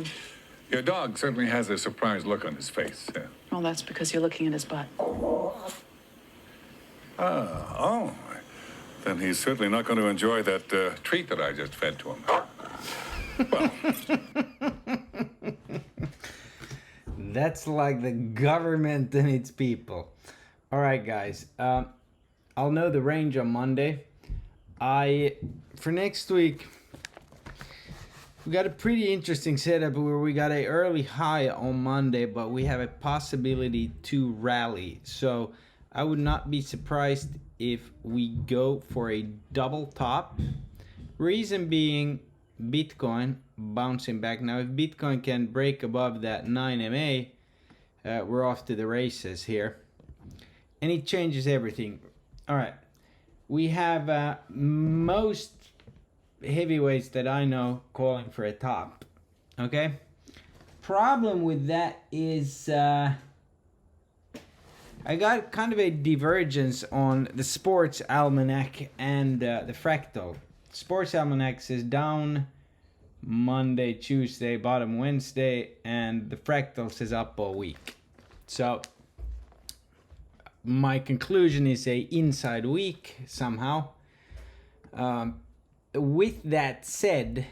doing? Your dog certainly has a surprised look on his face. Well, that's because you're looking at his butt. Oh. Then he's certainly not going to enjoy that treat that I just fed to him. Well, That's like the government and its people. All right, guys. I'll know the range on Monday. For next week, we got a pretty interesting setup where we got a early high on Monday, but we have a possibility to rally. So I would not be surprised if we go for a double top. Reason being, Bitcoin bouncing back. Now, if Bitcoin can break above that 9 MA, we're off to the races here. And it changes everything. All right. We have most heavyweights that I know calling for a top. Okay? Problem with that is I got kind of a divergence on the Sports Almanac and the Fractal. Sports Almanac says down Monday, Tuesday, bottom Wednesday, and the Fractal says up all week. So my conclusion is a inside week somehow. With that said,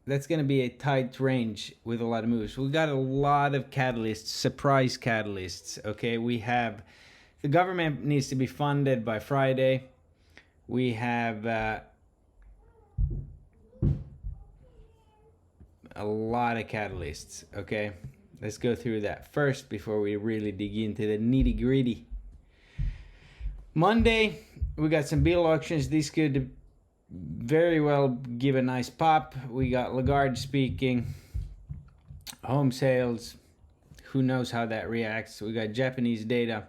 that's going to be a tight range with a lot of moves. We got a lot of catalysts, surprise catalysts. Okay, we have the government needs to be funded by Friday. We have a lot of catalysts. Okay, let's go through that first before we really dig into the nitty gritty. Monday, we got some bill auctions. These could very well give a nice pop. We got Lagarde speaking, home sales. Who knows how that reacts? We got Japanese data.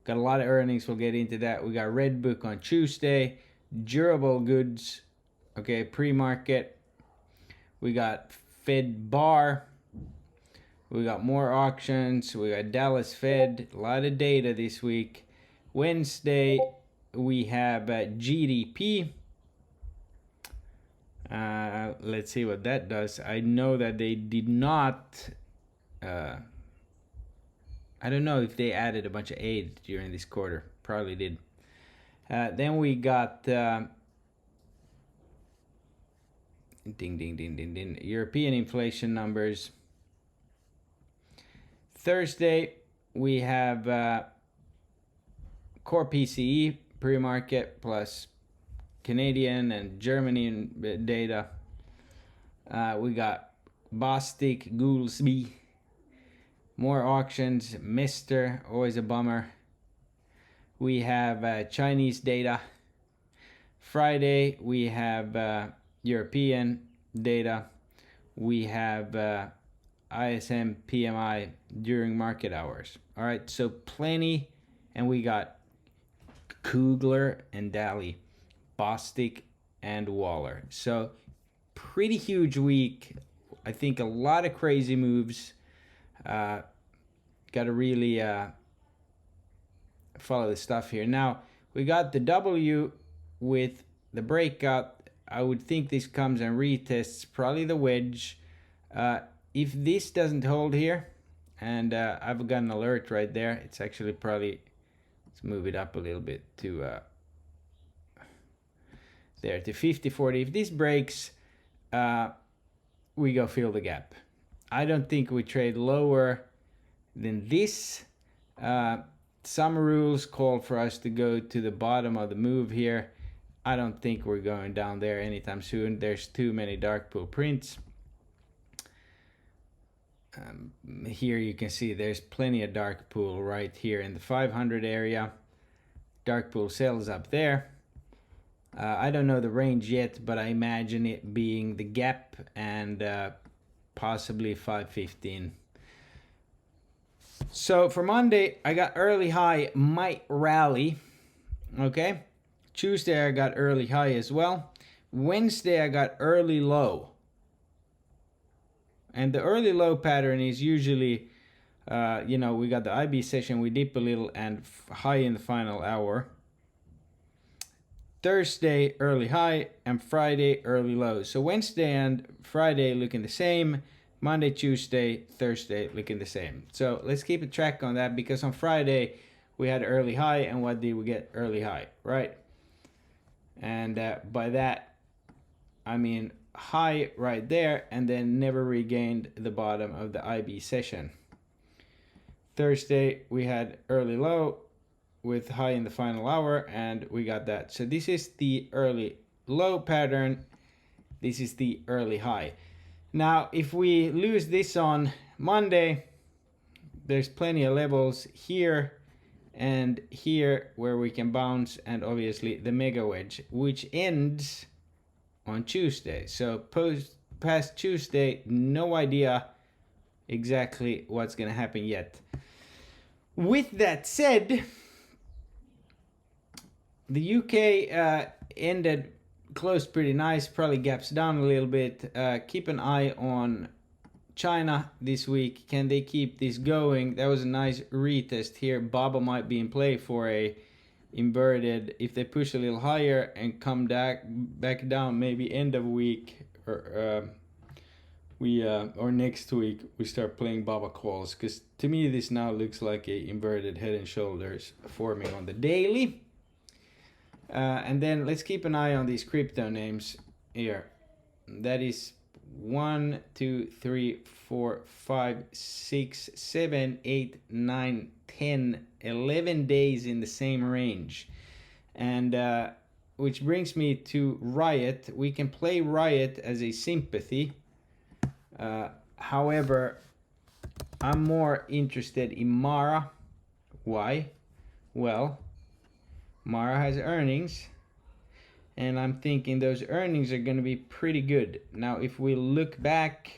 Got a lot of earnings. We'll get into that. We got Redbook on Tuesday. Durable goods. Okay, pre-market. We got Fed Bar. We got more auctions. We got Dallas Fed. A lot of data this week. Wednesday, we have GDP. Let's see what that does. I know that they did not... I don't know if they added a bunch of aid during this quarter. Probably did. Then we got... ding, ding, ding, ding, ding. European inflation numbers. Thursday, we have... core PCE pre-market plus Canadian and Germany data. We got Bostik, Goolsby, more auctions, Mister, always a bummer. We have Chinese data. Friday, we have European data. We have ISM PMI during market hours. All right, so plenty. And we got Kugler and Daly, Bostik and Waller. So pretty huge week. I think a lot of crazy moves. Got to really follow the stuff here. Now, we got the W with the breakout. I would think this comes and retests probably the wedge. If this doesn't hold here, and I've got an alert right there. It's actually probably... Let's move it up a little bit to there to 50-40. If this breaks, we go fill the gap. I don't think we trade lower than this. Some rules call for us to go to the bottom of the move here. I don't think we're going down there anytime soon. There's too many dark pool prints. Here you can see there's plenty of dark pool right here in the 500 area. Dark pool sells up there. I don't know the range yet, but I imagine it being the gap and possibly 515. So for Monday, I got early high, might rally. Okay. Tuesday, I got early high as well. Wednesday, I got early low. And the early low pattern is usually, we got the IB session, we dip a little and high in the final hour. Thursday early high, and Friday early low. So Wednesday and Friday looking the same. Monday, Tuesday, Thursday looking the same. So let's keep a track on that, because on Friday we had early high, and what did we get early high, right? And by that I mean high right there, and then never regained the bottom of the IB session. Thursday we had early low with high in the final hour, and we got that. So this is the early low pattern. This is the early high. Now if we lose this on Monday, there's plenty of levels here and here where we can bounce, and obviously the mega wedge, which ends on Tuesday. So past Tuesday, no idea exactly what's gonna happen yet. With that said, the UK closed pretty nice, probably gaps down a little bit. Keep an eye on China this week. Can they keep this going? That was a nice retest here. BABA might be in play for a inverted. If they push a little higher and come back down, maybe end of week or next week we start playing BABA calls, because to me this now looks like a inverted head and shoulders forming on the daily. And then let's keep an eye on these crypto names here. That is 1, 2, 3, 4, 5, 6, 7, 8, 9, 10, 11 days in the same range. And which brings me to Riot. We can play Riot as a sympathy. However, I'm more interested in Mara. Why? Well, Mara has earnings, and I'm thinking those earnings are going to be pretty good. Now, if we look back,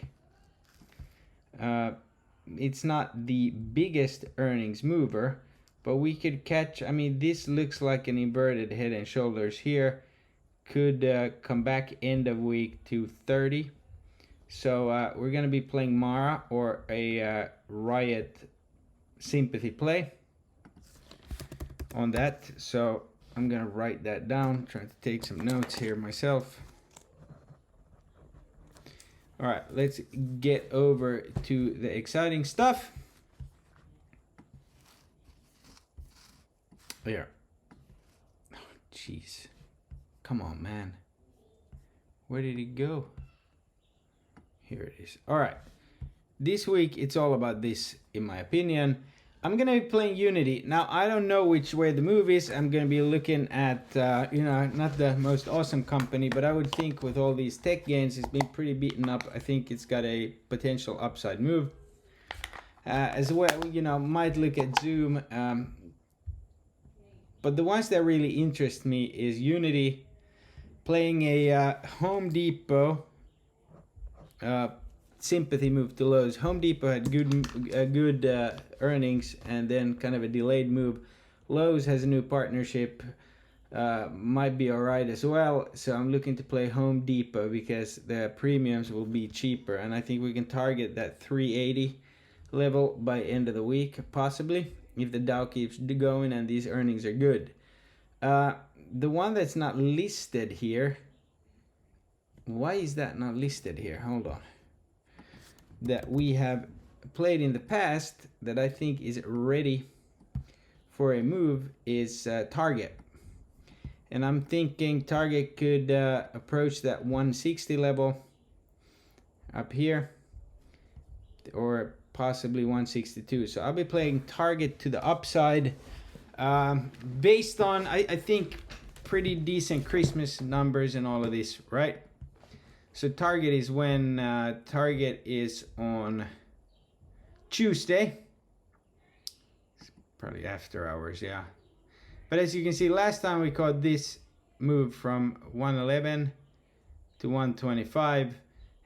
it's not the biggest earnings mover, but we could catch, I mean, this looks like an inverted head and shoulders here. Could come back end of week to 30. So we're going to be playing Mara or a Riot sympathy play on that. So I'm gonna write that down, trying to take some notes here myself. All right, let's get over to the exciting stuff. There. Oh, jeez. Come on, man. Where did it go? Here it is. All right. This week, it's all about this, in my opinion. I'm going to be playing Unity. Now, I don't know which way the move is. I'm going to be looking at, not the most awesome company, but I would think with all these tech gains, it's been pretty beaten up. I think it's got a potential upside move. As well, might look at Zoom. But the ones that really interest me is Unity, playing a Home Depot sympathy move to Lowe's. Home Depot had good earnings and then kind of a delayed move. Lowe's has a new partnership, might be alright as well. So I'm looking to play Home Depot because the premiums will be cheaper, and I think we can target that 380 level by end of the week, possibly, if the Dow keeps going and these earnings are good. The one that's not listed here, why is that not listed here? Hold on. That we have played in the past that I think is ready for a move is Target. And I'm thinking Target could approach that 160 level up here, or possibly 162. So I'll be playing Target to the upside based on, I think, pretty decent Christmas numbers and all of this, right? So Target is when Target is on Tuesday. It's probably after hours, yeah. But as you can see, last time we caught this move from 111 to 125,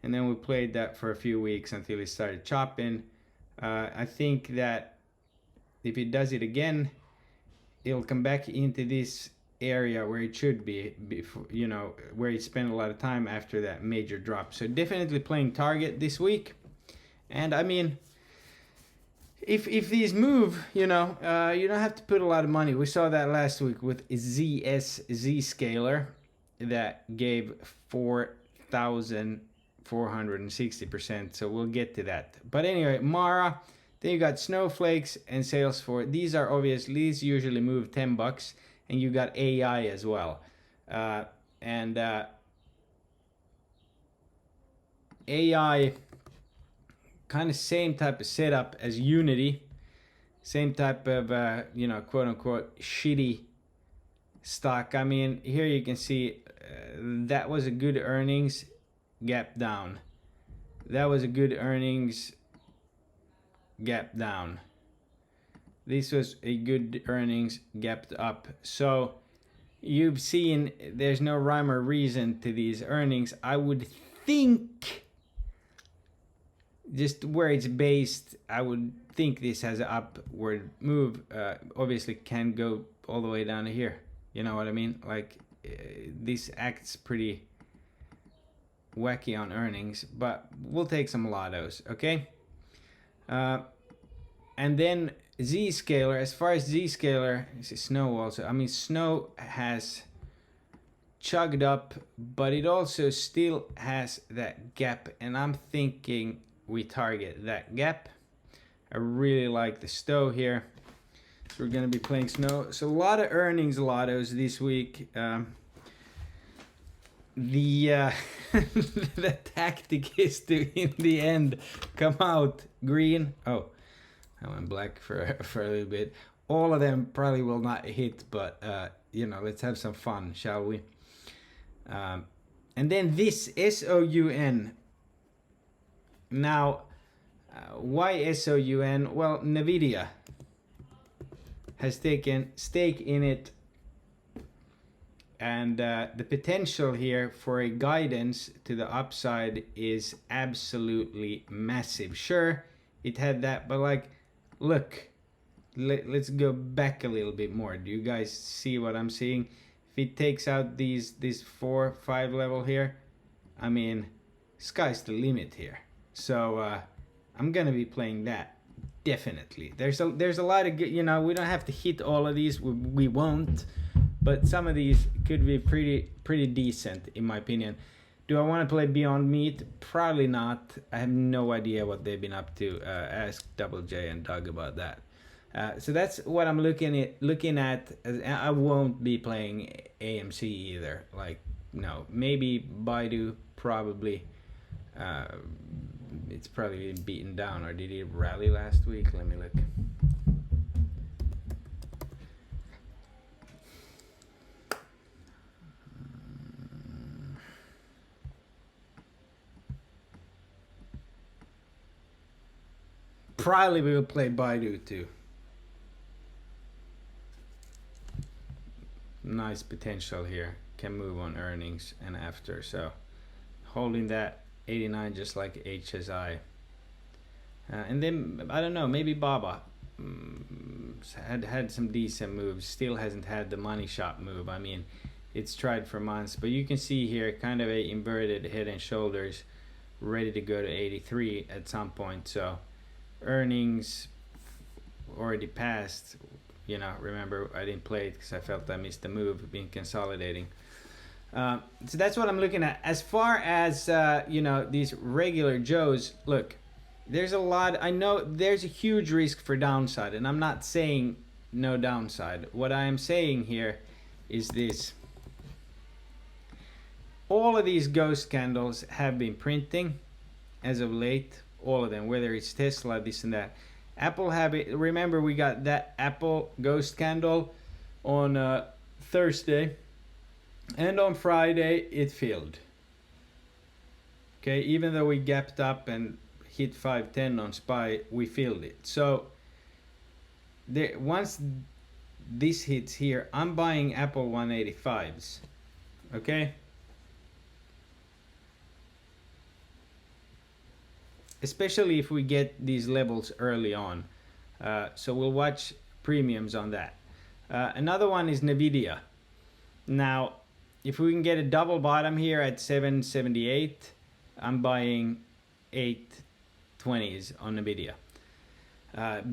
and then we played that for a few weeks until it started chopping. I think that if it does it again, it'll come back into this area where it should be, before, where it spent a lot of time after that major drop. So definitely playing Target this week. And I mean, if these move, you know, you don't have to put a lot of money. We saw that last week with Zscaler that gave 4,460%. So we'll get to that. But anyway, Mara. Then you got Snowflakes and Salesforce. These are obviously, these usually move $10, and you got AI as well. AI, kind of same type of setup as Unity, same type of you know, quote unquote shitty stock. I mean, here you can see that was a good earnings, gap down. That was a good earnings, gap down. This was a good earnings, gapped up. So you've seen there's no rhyme or reason to these earnings. I would think, just where it's based, I would think this has an upward move. Obviously can go all the way down to here. You know what I mean? Like this acts pretty wacky on earnings, but we'll take some lottos, okay? And then Zscaler, as far as Zscaler, this is Snow also. I mean, Snow has chugged up, but it also still has that gap, and I'm thinking we target that gap. I really like the Stow here. So we're gonna be playing Snow. So a lot of earnings lottos this week. The the tactic is to, in the end, come out green. Oh, I went black for a little bit. All of them probably will not hit, but you know, let's have some fun, shall we? And then this SOUN. Now, why SOUN? Well, NVIDIA has taken stake in it, and the potential here for a guidance to the upside is absolutely massive. Sure, it had that, but like, look, let's go back a little bit more. Do you guys see what I'm seeing? If it takes out this 4-5 level here, I mean, sky's the limit here. So I'm gonna be playing that, definitely. There's a lot of good, you know, we don't have to hit all of these, we won't, but some of these could be pretty decent in my opinion. Do I want to play Beyond Meat? Probably not. I have no idea what they've been up to. Ask Double J and Doug about that. So that's what I'm looking at. I won't be playing AMC either. Like, no, maybe Baidu, probably. It's probably been beaten down, or did it rally last week? Let me look. Probably we will play Baidu too. Nice potential here. Can move on earnings and after. So holding that 89 just like HSI. And then, I don't know, maybe Baba had some decent moves. Still hasn't had the money shot move. I mean, it's tried for months. But you can see here kind of a inverted head and shoulders, ready to go to 83 at some point. So earnings already passed. You know, remember, I didn't play it because I felt I missed the move, been consolidating. So that's what I'm looking at. As far as, you know, these regular Joes, look, there's a lot. I know there's a huge risk for downside, and I'm not saying no downside. What I am saying here is this. All of these ghost candles have been printing as of late. All of them, whether it's Tesla, this and that. Apple have it. Remember, we got that Apple ghost candle on Thursday, and on Friday it filled. Okay, even though we gapped up and hit 510 on SPY, we filled it. So there, once this hits here, I'm buying Apple 185s. Okay. Especially if we get these levels early on. So we'll watch premiums on that. Another one is NVIDIA. Now, if we can get a double bottom here at 778, I'm buying 820s on NVIDIA.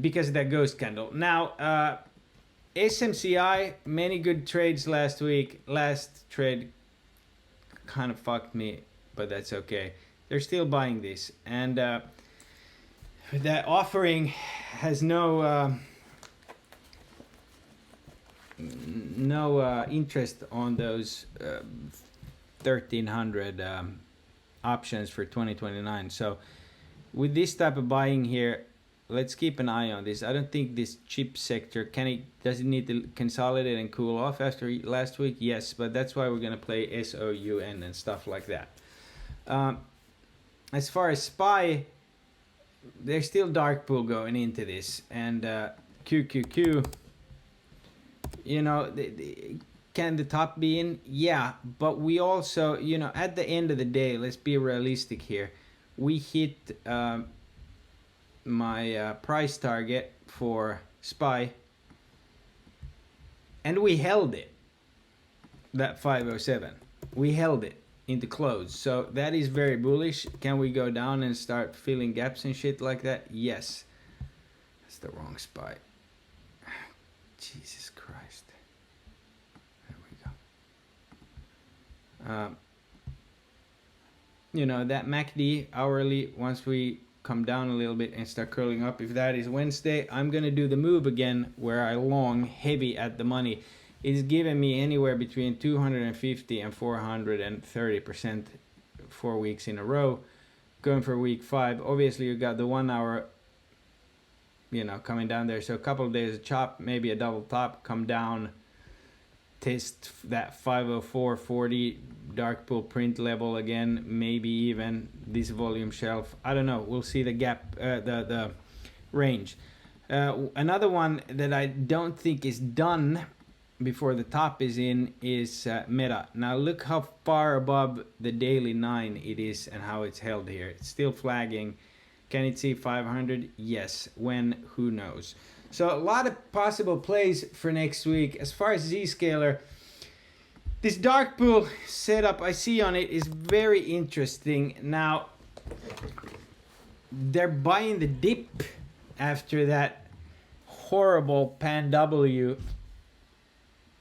because of that ghost candle. Now, SMCI, many good trades last week. Last trade kind of fucked me, but that's okay. They're still buying this, and that offering has no interest on those 1,300 options for 2029. So with this type of buying here, let's keep an eye on this. I don't think this chip sector does it need to consolidate and cool off after last week? Yes, but that's why we're gonna play SOUN and stuff like that. As far as SPY, there's still dark pool going into this, and QQQ, you know, can the top be in? Yeah, but we also, you know, at the end of the day, let's be realistic here. We hit my price target for SPY, and we held it, that 507. We held it into close, so that is very bullish. Can we go down and start filling gaps and shit like that? Yes. That's the wrong SPY. Jesus Christ. There we go. You know, that MACD hourly, once we come down a little bit and start curling up, if that is Wednesday, I'm gonna do the move again where I long heavy at the money. It's given me anywhere between 250 and 430% 4 weeks in a row. Going for week 5, obviously you got the 1 hour, you know, coming down there, so a couple of days of chop, maybe a double top, come down, test that 504.40 dark pool print level again, maybe even this volume shelf. I don't know, we'll see the gap, the range. Another one that I don't think is done before the top is in is Meta. Now look how far above the daily 9 it is and how it's held here. It's still flagging. Can it see 500? Yes. When? Who knows? So a lot of possible plays for next week. As far as Zscaler, this dark pool setup I see on it is very interesting. Now they're buying the dip after that horrible Pan W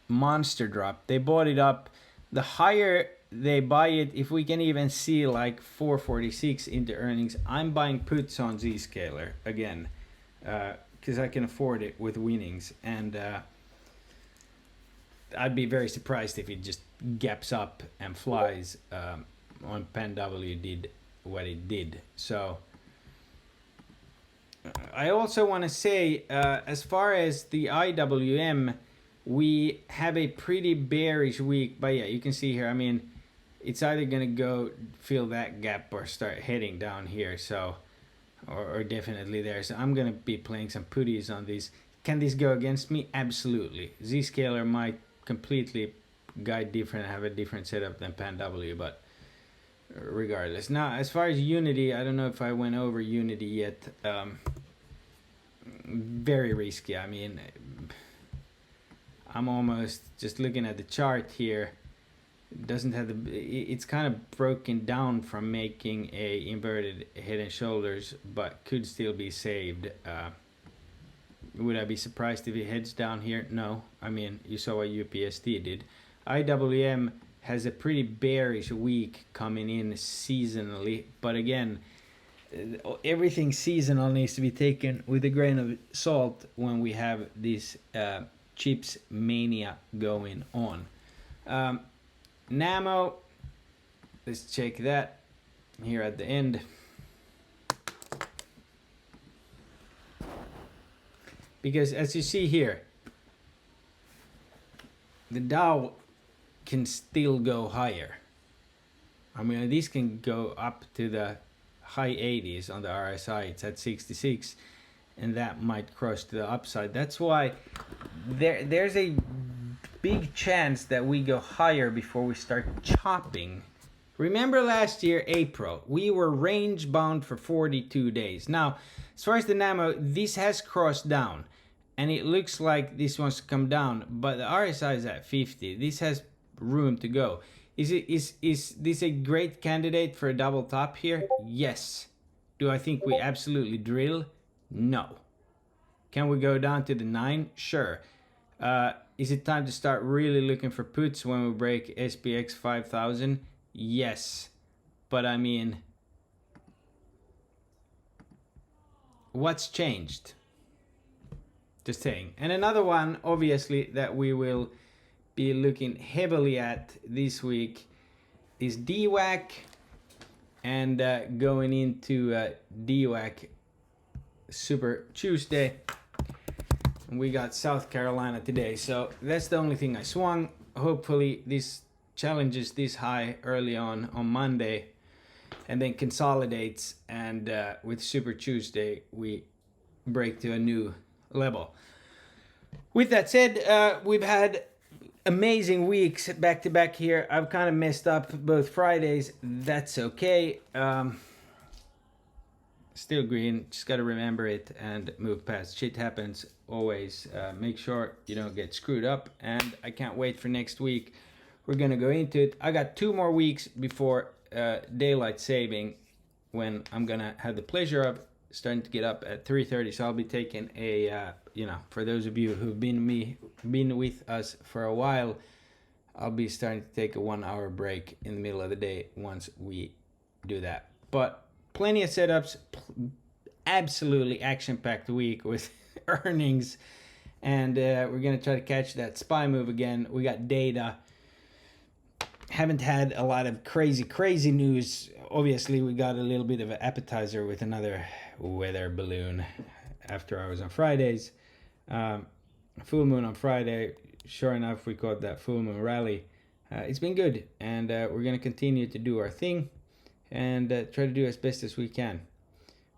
monster drop. They bought it up. The higher they buy it, if we can even see like 446 into earnings, I'm buying puts on Zscaler again, because I can afford it with winnings, and I'd be very surprised if it just gaps up and flies on Pan W did what it did. So I also want to say, as far as the IWM, we have a pretty bearish week, but yeah, you can see here, I mean, it's either going to go fill that gap or start heading down here, so, or definitely there. So I'm going to be playing some putties on these. Can this go against me? Absolutely. Zscaler might completely guide different, have a different setup than Pan W, but regardless. Now, as far as Unity, I don't know if I went over Unity yet. Very risky. I mean, I'm almost just looking at the chart here. It doesn't have the, it's kind of broken down from making a inverted head and shoulders, but could still be saved. Would I be surprised if it heads down here? No. I mean, you saw what UPST did. IWM has a pretty bearish week coming in seasonally, but again, everything seasonal needs to be taken with a grain of salt when we have this chips mania going on. Namo, let's check that here at the end. Because as you see here, the Dow can still go higher. I mean, these can go up to the high 80s on the RSI. It's at 66, and that might cross to the upside. That's why there's a big chance that we go higher before we start chopping. Remember last year, April, we were range bound for 42 days. Now, as far as the Namo, this has crossed down, and it looks like this wants to come down, but the RSI is at 50. This has room to go. Is this a great candidate for a double top here? Yes. Do I think we absolutely drill? No. Can we go down to the 9? Sure. Is it time to start really looking for puts when we break SPX 5000? Yes. But I mean, what's changed? Just saying. And another one, obviously, that we will be looking heavily at this week is DWAC, and going into DWAC Super Tuesday. We got South Carolina today, so that's the only thing I swung. Hopefully this challenges this high early on Monday and then consolidates, and with Super Tuesday we break to a new level. With that said, we've had amazing weeks back to back here. I've kind of messed up both Fridays. That's okay. Still green, just got to remember it and move past. Shit happens always. Make sure you don't get screwed up, and I can't wait for next week. We're gonna go into it. I got 2 more weeks before daylight saving, when I'm gonna have the pleasure of starting to get up at 3:30. So I'll be taking a for those of you who've been with us for a while, I'll be starting to take a 1-hour break in the middle of the day once we do that. But plenty of setups, absolutely action-packed week with earnings, and we're gonna try to catch that SPY move again. We got data. Haven't had a lot of crazy news. Obviously, we got a little bit of an appetizer with another weather balloon after hours on Fridays. Full moon on Friday. Sure enough, we caught that full moon rally. It's been good, and we're gonna continue to do our thing and try to do as best as we can.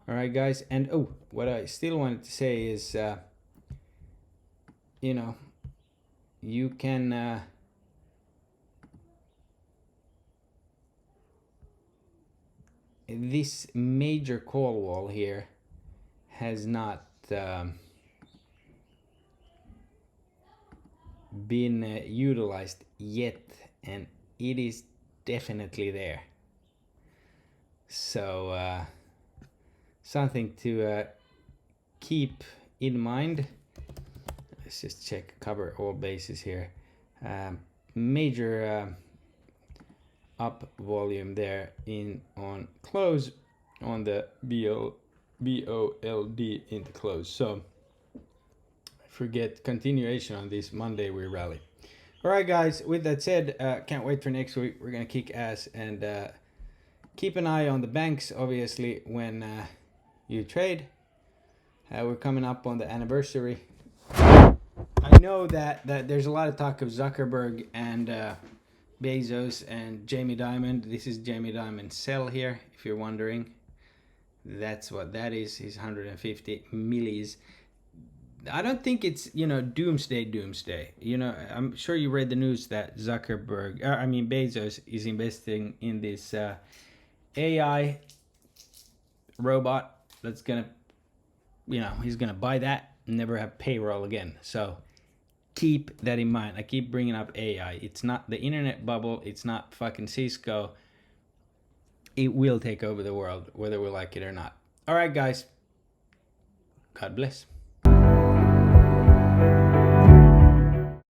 All right, guys. And what I still wanted to say is, you can this major call wall here has not been utilized yet, and it is definitely there. So something to keep in mind. Let's just check, cover all bases here. Major up volume there in on close on the BOLD into close. So forget continuation on this Monday we rally. All right, guys, with that said, can't wait for next week. We're gonna kick ass, and keep an eye on the banks, obviously, when you trade. We're coming up on the anniversary. I know that there's a lot of talk of Zuckerberg and Bezos and Jamie Dimon. This is Jamie Dimon's cell here, if you're wondering. That's what that is. He's 150 millis. I don't think it's, doomsday. I'm sure you read the news that Bezos is investing in this AI robot that's gonna, he's gonna buy that and never have payroll again. So keep that in mind. I keep bringing up AI. It's not the internet bubble. It's not fucking Cisco. It will take over the world, whether we like it or not. All right, guys. God bless.